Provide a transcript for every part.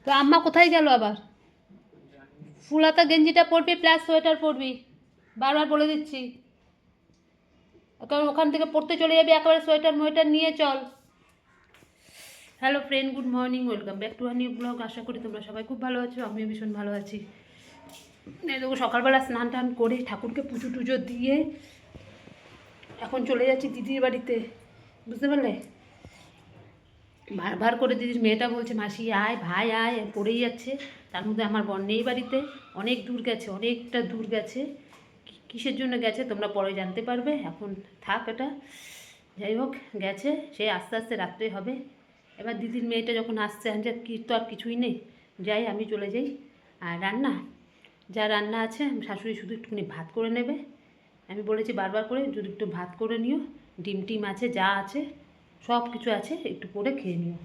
তো আম্মা কোথায় গেল আবার? ফুলাতা গেঞ্জিটা পরবি প্লাস সোয়েটার পরবি, বারবার বলে দিচ্ছি। কারণ ওখান থেকে পড়তে চলে যাবি, একেবারে সোয়েটার মোয়েটার নিয়ে চল। Hello friend, good morning, welcome back to our new blog. আশা করি তোমরা সবাই খুব ভালো আছো, আমিও ভীষণ ভালো আছি। দেখো সকালবেলা স্নান টান করে ঠাকুরকে পুজো টুজো দিয়ে এখন চলে যাচ্ছি দিদির বাড়িতে, বুঝতে পারলে? বারবার করে দিদির মেয়েটা বলছে মাসি আয়, ভাই আয়, পড়েই যাচ্ছে। তার মধ্যে আমার বোন নেই বাড়িতে, অনেক দূর গেছে, অনেকটা দূর গেছে। কিসের জন্য গেছে তোমরা পরে জানতে পারবে, এখন থাক এটা। যাই হোক গেছে, সে আস্তে আস্তে রাত্রে হবে। এবার দিদির মেয়েটা যখন আসছে যে কি, তো আর কিছুই নেই, যাই আমি চলে যাই। আর রান্না, যা রান্না আছে শাশুড়ি শুধু একটুখানি ভাত করে নেবে। আমি বলেছি বারবার করে যদি একটু ভাত করে নিও, ডিম টিম আছে, যা আছে সব কিছু আছে, একটু করে খেয়ে নিও।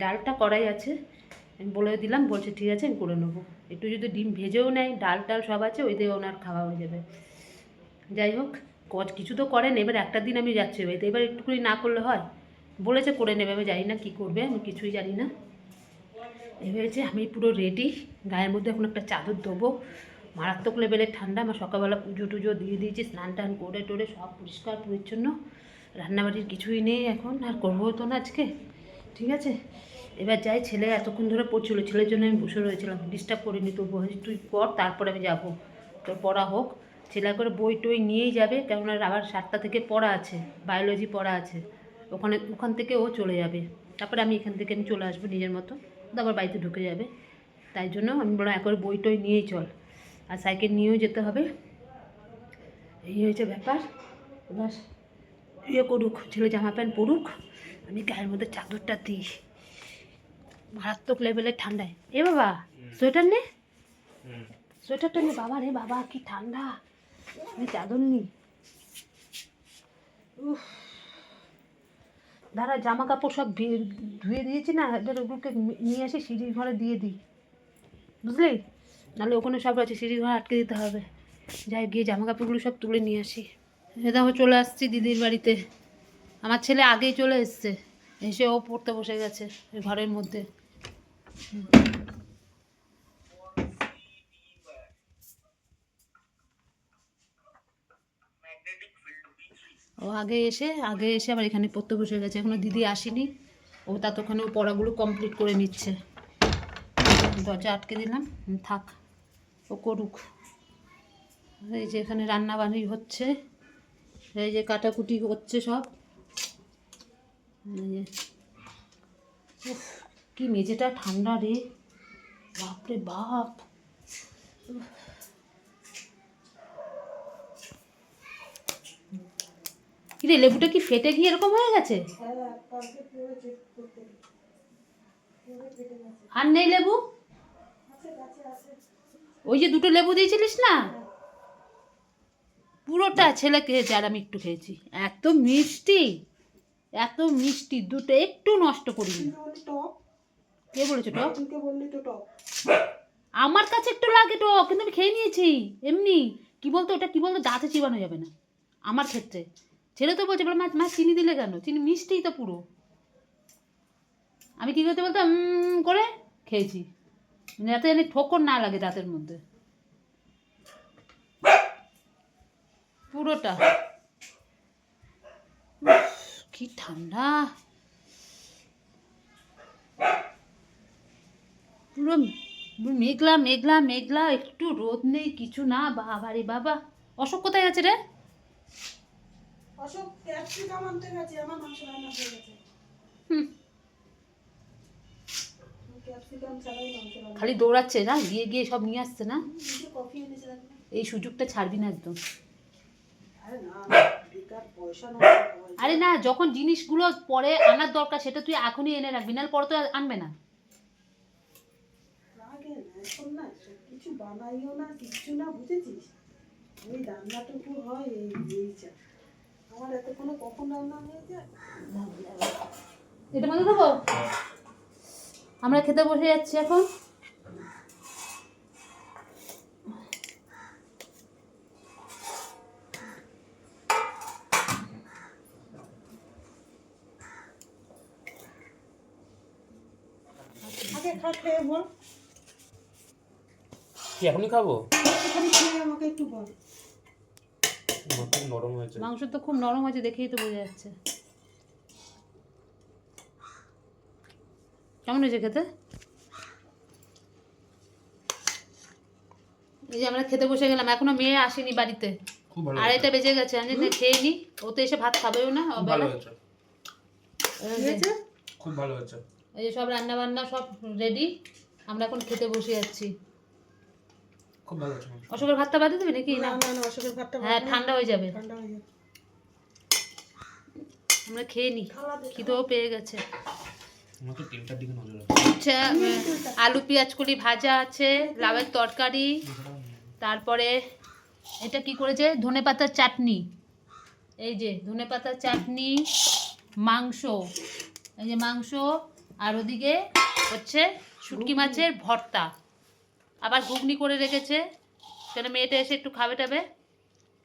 ডালটা করাই আছে, আমি বলে দিলাম, বলছে ঠিক আছে আমি করে নেবো। একটু যদি ডিম ভেজেও নেয়, ডাল টাল সব আছে, ওই দিয়ে ওনার খাওয়া হয়ে যাবে। যাই হোক কিছু তো করেন, এবার একটা দিন আমি যাচ্ছি বাড়িতে, এবার একটুখানি না করলে হয়? বলেছে করে নেবে, আমি জানি না কী করবে, আমি কিছুই জানি না। এই হয়েছে, আমি পুরো রেডি, গায়ের মধ্যে এখন একটা চাদর দেবো। মারাত্মক লেভেলের ঠান্ডা, আমার সকালবেলা পুজো টুজো দিয়ে দিয়েছি, স্নান টান করে টোরে সব পরিষ্কার পরিচ্ছন্ন। রান্নাবাড়ির কিছুই নেই এখন, আর করবো তো না আজকে, ঠিক আছে? এবার যাই, ছেলে এতক্ষণ ধরে পড়ছিল, ছেলের জন্য আমি বসে রয়েছিলাম, ডিস্টার্ব করিনি, তো তুই পড়, তারপরে আমি যাবো, তোর পড়া হোক। ছেলে করে বই টই নিয়েই যাবে, কেননা আবার 7টা থেকে পড়া আছে, বায়োলজি পড়া আছে, ওখান থেকে ও চলে যাবে। তারপরে আমি এখান থেকে আমি চলে আসবো নিজের মতো, আবার বাড়িতে ঢুকে যাবে। তাই জন্য আমি বললাম একবার বই টই নিয়েই চল, আর সাইকেল নিয়েও যেতে হবে। এই হয়েছে ব্যাপার। এবার ইয়ে করুক, ছেলে জামা প্যান্ট পরুক, আমি গায়ের মধ্যে চাদরটা দিই, মারাত্মক লেভেলের ঠান্ডায়। এ বাবা সোয়েটার নে, সোয়েটারটা নে বাবা, রে বাবা কি ঠান্ডা, আমি চাদর নিই। উফ, দাঁড়া, জামা কাপড় সব ধুয়ে দিয়েছি না, এবার ওগুলোকে নিয়ে আসি সিঁড়ির ঘরে দিয়ে দিই, বুঝলি? নাহলে ওখানে সব আছে, সিঁড়ির ঘরে আটকে দিতে হবে। যাই গিয়ে জামা কাপড়গুলো সব তুলে নিয়ে আসি। এটা আমি চলে আসছি দিদির বাড়িতে, আমার ছেলে আগেই চলে এসছে, এসে ও পড়তে বসে গেছে ঘরের মধ্যে। ও আগে এসে আবার এখানে পড়তে বসে গেছে, এখনো দিদি আসেনি, ও ততক্ষণে ও পড়াগুলো কমপ্লিট করে নিচ্ছে। দরজা আটকে দিলাম, থাক, ও করুক। এই যে এখানে রান্না বান্নি হচ্ছে, এই যে কাটাকুটি হচ্ছে সব। এই যে উফ, কি মেঝেটা ঠান্ডা রে, বাপরে বাপ। কিরে লেবুটা কি ফেটে গিয়ে এরকম হয়ে গেছে? আর নেই লেবু? ওই যে দুটো লেবু দিয়েছিলিস না, পুরোটা ছেলে খেয়েছে আর আমি একটু খেয়েছি। এত মিষ্টি, এত মিষ্টি, দুটো একটু নষ্ট করিনি। কে বলেছে টক? আমার কাছে একটু লাগে টক, কিন্তু আমি খেয়ে নিয়েছি এমনি। কি বলতো ওটা, কি বলতো, দাঁতে চিবানো যাবে না আমার ক্ষেত্রে। ছেলে তো বলছে, বলে মা চিনি দিলে কেন, চিনি মিষ্টিই তো পুরো। আমি কী করতে বলতো করে খেয়েছি, যাতে জানি ঠোকর না লাগে দাঁতের মধ্যে, পুরোটা। কি ঠান্ডা, পুরো মেঘলা মেঘলা মেঘলা, একটু রোদ নেই, কিছু না। বাবা রে বাবা, অশোক কোথায় আছে রে? অশোক ক্যাপসিকাম আনতে গেছে, আমার মাংস রান্না হয়ে গেছে। খালি দৌড়াচ্ছে না, গিয়ে গিয়ে সব নিয়ে আসছে না। এই সুযোগটা ছাড়বি না একদম। আরে না, যখন জিনিসগুলো পরে আনার দরকার সেটা তুই এখনই এনে রাখবি, নাহলে পরে তো আনবে না। কিছু বানাইও না, কিচ্ছু না, বুঝেছিস? ওই রান্নাটুকু হয়, এই চা আমার এতক্ষণে কখন রান্না হয়ে যায়। এটা মনে দেবো, আমরা খেতে বসে যাচ্ছি এখন। আগে খা, খেয়ে বল। এখনই খাবো? একটুখানি খেয়ে আমাকে একটু বল। খুব নরম হয়েছে। মাংস তো খুব নরম হয়েছে, দেখেই তো বোঝা যাচ্ছে। কেমন হয়েছে খেতে? এই যে আমরা খেতে বসে গেলাম, এখনো মেয়ে আসেনি বাড়িতে, খুব ভালো 2:30 বেজে গেছে। আমি যে খেয়ে নি, ও তো এসে ভাত খাবেও না। খুব ভালো হয়েছে। এই যে, খুব ভালো হয়েছে। এই যে সব রান্না বান্না সব রেডি, আমরা এখন খেতে বসে যাচ্ছি। খুব ভালো হয়েছে। অশোকের ভাতটা বাড়ি দেবে নাকি? না না, না না, অশোকের ভাতটা হ্যাঁ ঠান্ডা হয়ে যাবে। ঠান্ডা হয়ে যাবে। আমরা খেয়ে নি, থালা দে। খিদেও পেয়ে গেছে। আমার তো তিনটার দিকে নজর আছে। আচ্ছা, আলু পেঁয়াজ কলি ভাজা আছে, লাউয়ের তরকারি, তারপরে এটা কি করেছে, ধনেপাতার চাটনি। এই যে ধনেপাতার চাটনি, মাংস, এই যে মাংস, আর ওদিকে হচ্ছে শুটকি মাছের ভর্তা, আবার ঘুগনি করে রেখেছে, কেন মেয়েটা এসে একটু খাবে টাবে।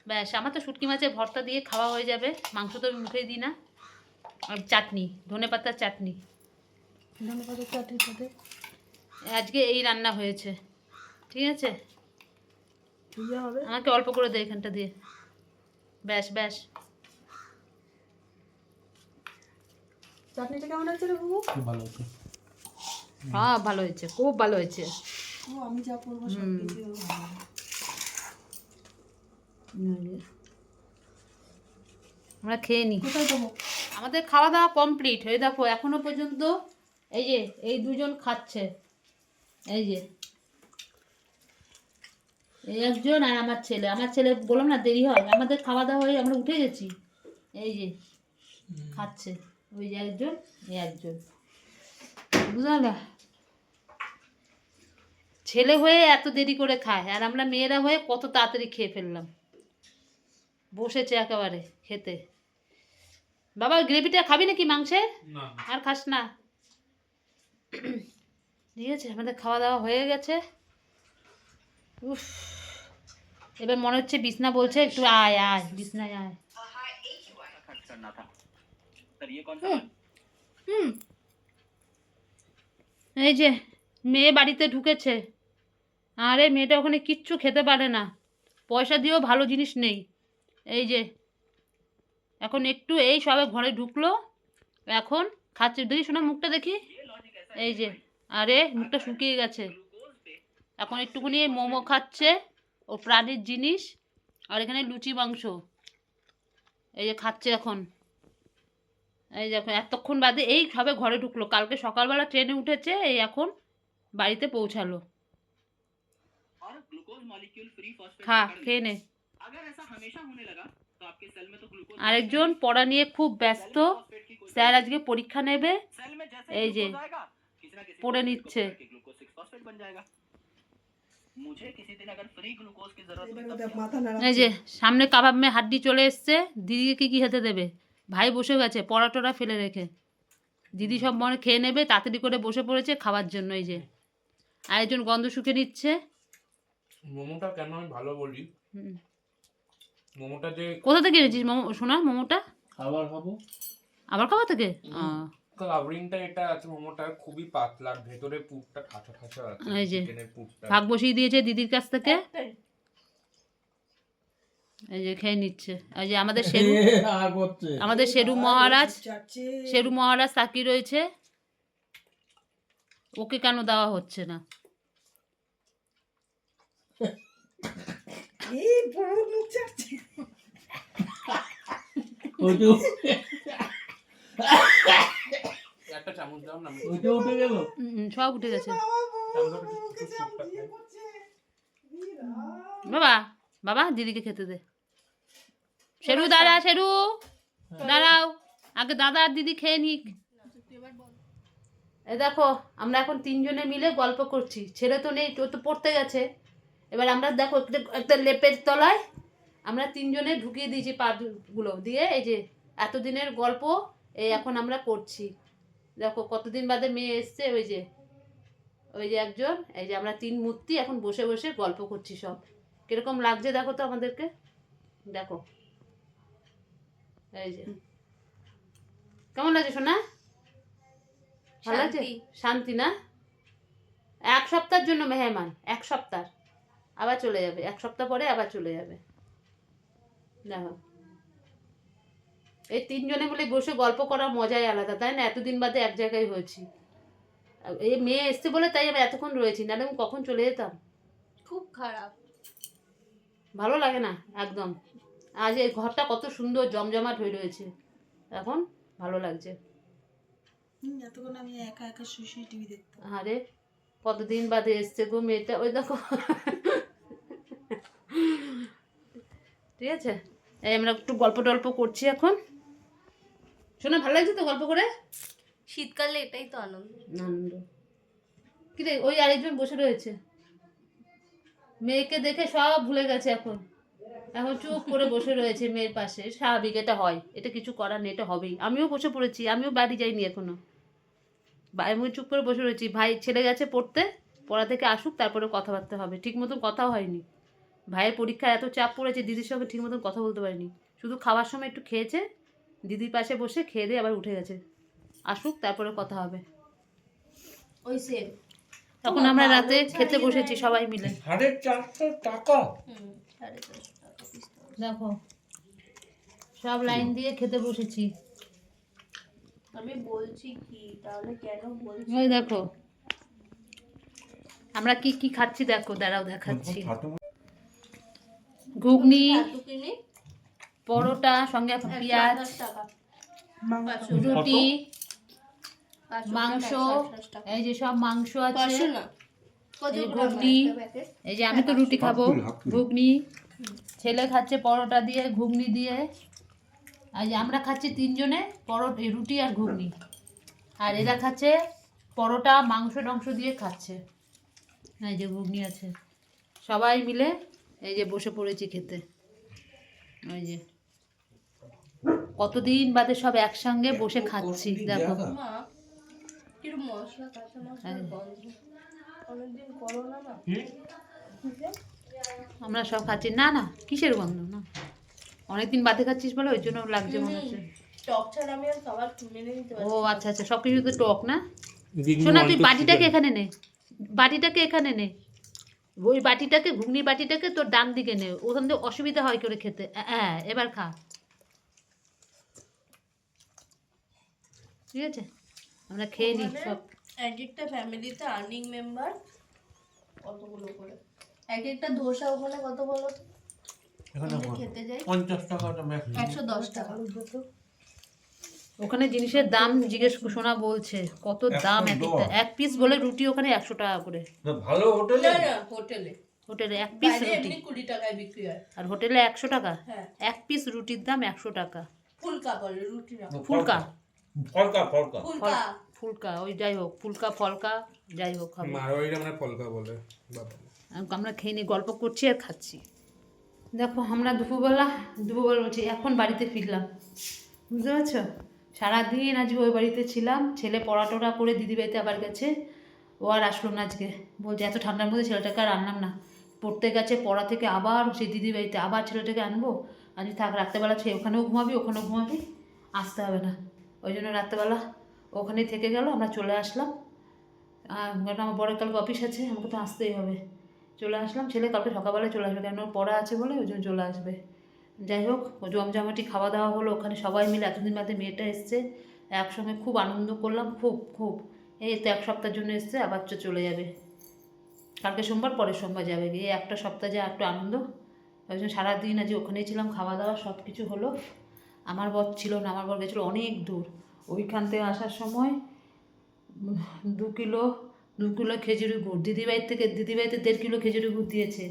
ব্যাস, আমার তো শুটকি মাছের ভর্তা দিয়ে খাওয়া হয়ে যাবে, মাংস তো আমি মুখেই দিই না। আর চাটনি, ধনেপাতার চাটনি। ধনেপাতার চাটনিটা দে। আজকে এই রান্না হয়েছে, ঠিক আছে। দিয়ে হবে। আমাকে অল্প করে দে এখানটা দিয়ে, ব্যাস ব্যাস। চাটনিটা কেমন আছে রে বাবু? খুব ভালো হয়েছে। হ্যাঁ ভালো হয়েছে, খুব ভালো হয়েছে। ও, আমি যা করবো সব কিছু ভালো হবে। আমরা খেয়ে নিই। কোথায় দেবো? আমাদের খাওয়া দাওয়া কমপ্লিট হয়ে, দেখো এখনো পর্যন্ত এই যে এই দুজন খাচ্ছে, এই যে এই একজন আর আমার ছেলে। আমার ছেলে বললাম না দেরি হয়, আমাদের খাওয়া দাওয়া হয়ে আমরা উঠে গেছি। এই যে খাচ্ছে, ওই যে একজন, এই একজন, বুঝলে। ছেলে হয়ে এত দেরি করে খায়, আর আমরা মেয়েরা হয়ে কত তাড়াতাড়ি খেয়ে ফেললাম। বসেছে একেবারে খেতে। বাবা গ্রেভিটা খাবি নাকি মাংসের? না আর খাস না? ঠিক আছে, আমাদের খাওয়া দাওয়া হয়ে গেছে। উফ, এবার মনে হচ্ছে বিছনা বলছে একটু আয় আয়, বিছনায় আয়। হুম, এই যে মেয়ে বাড়িতে ঢুকেছে, আরে মেয়েটা ওখানে কিচ্ছু খেতে পারে না, পয়সা দিয়েও ভালো জিনিস নেই। এই যে এখন একটু এই সবে ঘরে ঢুকলো, এখন খাচ্ছে। দেখি শোনা মুখটা দেখি, এই যে, আরে মুখটা শুকিয়ে গেছে। এখন একটুখানি মোমো খাচ্ছে, ও প্রাণীর জিনিস, আর এখানে লুচি মাংস, এই যে খাচ্ছে এখন। এই যে এখন এতক্ষণ বাদে এই সবে ঘরে ঢুকলো, কালকে সকালবেলা ট্রেনে উঠেছে, এই এখন বাড়িতে পৌঁছালো। খা, খেয়ে নে। আরেকজন পড়া নিয়ে খুব ব্যস্ত, স্যার আজকে পরীক্ষা নেবে, এই যে পড়ে নিচ্ছে। এবার দেখ মাথা নাড়া। এই যে সামনে কাবাব মে হাড্ডি চলে এসছে, দিদিকে কি কি খেতে দেবে। ভাই বসে গেছে পরোটাটা ফেলে রেখে, দিদি সব মনে খেয়ে নেবে, তাড়াতাড়ি করে বসে পড়েছে খাওয়ার জন্য। এই যে আরেকজন গন্ধ শুকে নিচ্ছে। মোমোটা কেন আমি ভালো বলি, হুম। মোমোটা যে কোথা থেকে এনেছিস মোমো শোনা? মোমোটা খাবার খাবো, আবার খাওয়া থেকে? কাভারিংটা এটা আছে মোমোটা খুবই পাতলা, ভেতরে পুরটা ঠাসা ঠাসা আছে, এই যে চিকেনের পুরটা। ভাগ বসিয়ে দিয়েছে দিদির কাছ থেকে, এই যে খেয়ে নিচ্ছে। এই যে আমাদের শেরু, আমাদের শেরু মহারাজ, চাচ্ছে। শেরু মহারাজ তাকিয়ে রয়েছে, ওকে কেন দেওয়া হচ্ছে না। এই বড় মুখ চাচ্ছে। একটা চামচ দাও না। সব উঠে গেছে। চামচটা একটু সুপটা খাই। বাবা, বাবা দিদিকে খেতে দে। শেরু দাঁড়া, শেরু দাঁড়াও, আগে দাদা আর দিদি খেয়ে নিক। এই দেখো আমরা এখন তিনজনে মিলে গল্প করছি, ছেলে তো নেই, ও তো পড়তে গেছে। এবার আমরা দেখো একটা লেপের তলায় আমরা তিনজনে ঢুকিয়ে দিয়েছি পাগুলো দিয়ে, এই যে এতদিনের গল্প এই এখন আমরা করছি। দেখো কতদিন বাদে মেয়ে এসছে, ওই যে ওই যে একজন, এই যে আমরা তিন মূর্তি এখন বসে বসে গল্প করছি সব। কিরকম লাগছে দেখো তো আমাদেরকে, দেখো এই যে কেমন লাগছে শোনা? ভালো লাগছে? শান্তি না? 1 সপ্তাহের জন্য মেহমান, 1 সপ্তাহ। আবার চলে যাবে, 1 সপ্তাহ পরে আবার চলে যাবে। দেখো এই তিনজনে মিলে বসে গল্প করার মজাই আলাদা, তাই না? এতদিন বাদে এক জায়গায় হয়েছি। এই মেয়ে এসছে বলে তাই আমি এতক্ষণ রয়েছি, নাহলে আমি কখন চলে যেতাম। খুব খারাপ। ভালো লাগে না একদম। আজ এই ঘরটা কত সুন্দর জমজমাট হয়ে রয়েছে, এখন ভালো লাগছে। এতক্ষণ আমি একা একা শুয়ে টিভি দেখতাম। আরে কতদিন বাদে এসছে গো মেয়েটা, ওই দেখো। ঠিক আছে, এই আমরা একটু গল্প টল্প করছি এখন। শোনা ভালো লাগছে তো গল্প করে? শীতকালে এটাই তো আনন্দ। আনন্দ কি রে, ওই আরেকজন বসে রয়েছে, মেয়েকে দেখে সব ভুলে গেছে এখন। এখন চুপ করে বসে রয়েছে মেয়ের পাশে। স্বাভাবিক, এটা হয়, এটা কিছু করার নেই, এটা হবেই। আমিও বসে পড়েছি, আমিও বাড়ি যাইনি এখনো। আমি চুপ করে বসে রয়েছি। ভাই ছেলে গেছে পড়তে, পড়া থেকে আসুক তারপরে কথাবার্তা হবে। ঠিক মতন কথাও হয়নি। ভাইয়ের পরীক্ষা এত চাপ পড়েছে, দিদির সঙ্গে ঠিক মতন কথা বলতে পারিনি। শুধু খাওয়ার সময় একটু খেয়েছে, দিদির পাশে বসে খেয়ে দিয়ে আবার উঠে গেছে। আসুক তারপরে কথা হবে। ওই সেম। তখন আমরা রাতে খেতে বসেছি সবাই মিলে। 450 টাকা? 450 টাকা পিস। দেখো সব লাইন দিয়ে খেতে বসেছি। আমি বলছি কি তাহলে কেন বলছি? ওই দেখো আমরা কি কি খাচ্ছি, দেখো দাঁড়াও দেখাচ্ছি। ঘুগনি, কিনে পরোটা, সঙ্গে পেঁয়াজ, 128 টাকা। রুটি, 500 মাংস, 128 টাকা। এই যে সব মাংস আছে, 500 না। কত এই যে গ্রাম ঘুগনি, একটা প্যাকেট? এই যে আমি তো রুটি খাবো, হাফ ঘুগনি, ছেলে খাচ্ছে পরোটা দিয়ে ঘুগনি দিয়ে, আর যে আমরা খাচ্ছি তিনজনে রুটি আর ঘুগনি, আর এরা খাচ্ছে পরোটা মাংস টাংস দিয়ে খাচ্ছে। এই যে ঘুগনি আছে, সবাই মিলে এই যে বসে পড়েছি খেতে। ওই যে কতদিন বাদে সব একসঙ্গে বসে খাচ্ছি, দেখো। মা কিরকম মশলা কাঁচা মশলার গন্ধ। অনেকদিন করো না না। আমরা সব খাচ্ছি। না না, কিসের গন্ধ? না, অনেকদিন বাদে খাচ্ছিস বলে ওই জন্য লাগছে মনে হচ্ছে। টক ছাড়া আমি আর খাবার মেনে নিতে ও পারছি না। আচ্ছা আচ্ছা, সব কিছু তো টক না। শোনা, তুই বাটিটাকে এখানে নে, বাটিটাকে এখানে নে, ওই বাটিটাকে, ঘুগনির বাটিটাকে তোর ডান দিকে নে, ওখান থেকে অসুবিধা হয় করে খেতে। হ্যাঁ এবার খা, ঠিক আছে? আমরা খেয়ে নিই সব। এক একটা ফ্যামিলিতে আর্নিং মেম্বার কতগুলো করে, এক একটা ধোসা ওখানে কত বলো তো? এখানে আমরা খেতে যাই 50 টাকাটা ম্যাক্স। 110 টাকা। ওখানে জিনিসের দাম জিজ্ঞেস শোনা বলছে কত দাম এক একটা, 110 এক পিস বলে রুটি ওখানে 100 টাকা করে। না ভালো হোটেলে না না হোটেলে, হোটেলে এক পিস বাইরে রুটি, এমনি 20 টাকায় বিক্রি হয়। আর হোটেলে 100 টাকা। হ্যাঁ এক পিস রুটির দাম 100 টাকা। ফুলকা বলে, রুটি না ফুলকা, ফলকা ফলকা ফুলকা। ফুলকা, ওই যাই হোক, ফুলকা ফলকা যাই হোক হবে। মারোয়াড়িরা মানে ফলকা বলে বাবা। আমরা খেয়ে নিয়ে গল্প করছি আর খাচ্ছি। দেখো আমরা দুপুরবেলা বলছি এখন বাড়িতে ফিরলাম, বুঝতে পারছো? সারাদিন আজকে ওই বাড়িতে ছিলাম, ছেলে পড়াটোড়া করে দিদিবাড়িতে আবার গেছে, ও আর আসলো না আজকে। বলছে এত ঠান্ডার মধ্যে ছেলেটাকে আর আনলাম না, পড়তে গেছে, পড়া থেকে আবার সেই দিদিবাড়িতে আবার ছেলেটাকে আনবো। আজকে থাক, রাত্রেবেলা সে ওখানেও ঘুমাবি ওখানেও ঘুমাবি, আসতে হবে না। ওই জন্য রাত্রেবেলা ওখানেই থেকে গেল, আমরা চলে আসলাম। কারণ আমার বড় কালকে অফিস আছে, আমাকে তো আসতেই হবে। চলে আসলাম, ছেলে কালকে সকালবেলায় চলে আসবে, কেন ওর পড়া আছে বলে ওই জন্য চলে আসবে। যাই হোক, ও জমজমাটি খাওয়া দাওয়া হলো ওখানে, সবাই মিলে এতদিন বাদে মেয়েটা এসছে, একসঙ্গে খুব আনন্দ করলাম, খুব খুব। এই তো 1 সপ্তাহের জন্য এসছে, আবার চলে যাবে কালকে সোমবার, পরের সোমবার যাবে, গিয়ে একটা সপ্তাহ যা একটু আনন্দ। ওই জন্য সারাদিন আজ ওখানেই ছিলাম, খাওয়া দাওয়া সব কিছু হলো। আমার বর ছিল না, আমার বর গেছিলো অনেক দূর, ওইখান থেকে আসার সময় 2 কিলো খেজুরি গুড়, দিদিবাড়িতে 1.5 কিলো খেজুরি গুড় দিয়েছে,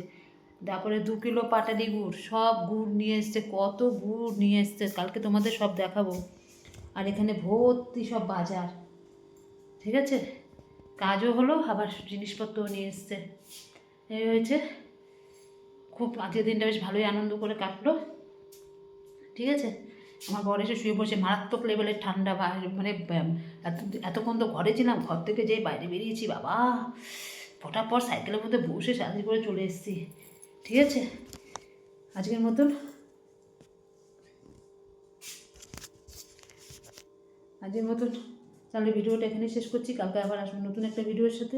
তারপরে 2 কিলো পাটালি গুড়, সব গুড় নিয়ে এসছে, কত গুড় নিয়ে এসছে কালকে তোমাদের সব দেখাবো। আর এখানে ভর্তি সব বাজার, ঠিক আছে? কাজও হলো, আবার জিনিসপত্রও নিয়ে এসছে। এই হয়েছে, খুব আজকের দিনটা বেশ ভালোই আনন্দ করে কাটলো, ঠিক আছে? আমার ঘরে এসে শুয়ে পড়ছে, মারাত্মক লেভেলের ঠান্ডা, মানে এতক্ষণ তো ঘরে ছিলাম, ঘর থেকে যেই বাইরে বেরিয়েছি বাবা, ফটাফট সাইকেলের মধ্যে বসে সাজি করে চলে এসেছি, ঠিক আছে? আজকের মতন তাহলে ভিডিওটা এখানেই শেষ করছি, কালকে আবার আসবো নতুন একটা ভিডিওর সাথে।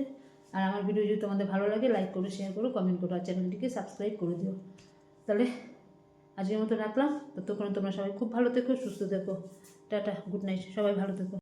আর আমার ভিডিও যদি তোমাদের ভালো লাগে লাইক করো, শেয়ার করো, কমেন্ট করো, আর চ্যানেলটিকে সাবস্ক্রাইব করে দিও। তাহলে আজকের মতো রাখলাম। ততক্ষণ তোমরা সবাই খুব ভালো থেকো, সুস্থ থেকো। টাটা, গুড নাইট, সবাই ভালো থেকো।